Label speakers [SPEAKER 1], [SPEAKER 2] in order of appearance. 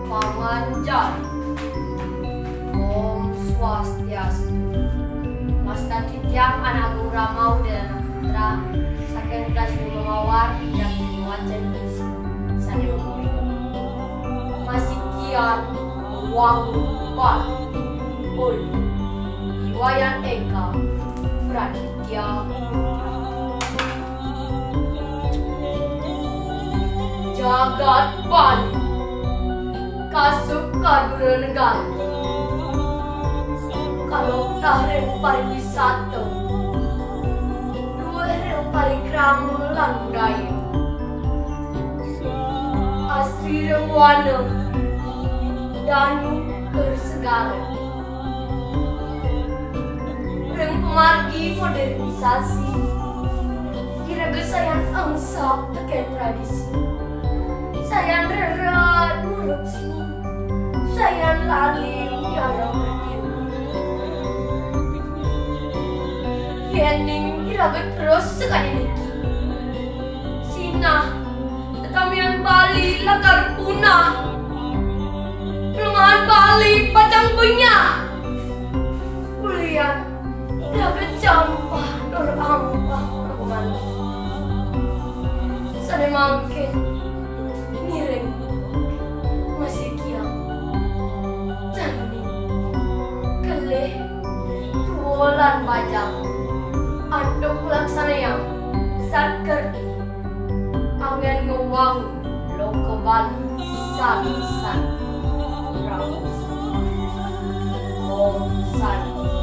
[SPEAKER 1] Pamanjar. Om Swastiastu. Masta Tityang anak Ramau dan Putra Saken kelas Mawar yang diwacan isi Sani Memori masih kian wangun pan ul Iwayan Eka Praditya Jagat Bali Kasuk Kadura Negara kalau tahrem pariwisata luar parikrama lan budaya asri rewana danu bersegara rem pemargi modernisasi kira gesayan angsa teken tradisi sayan rera nurut sini sayan lalim yang berdiri Yening iragat terus sekali niki Sina Tetamian Bali lakar punah Pelungan Bali pacang punya Kulian iragat campah Nur ampah Rabuman Sane mangke Nireng Masih kiam Jani Keleh Tuolan pajang Andok laksanayang Satkerti Angen ngewang Loko Bali Sami San Pramus Om Santi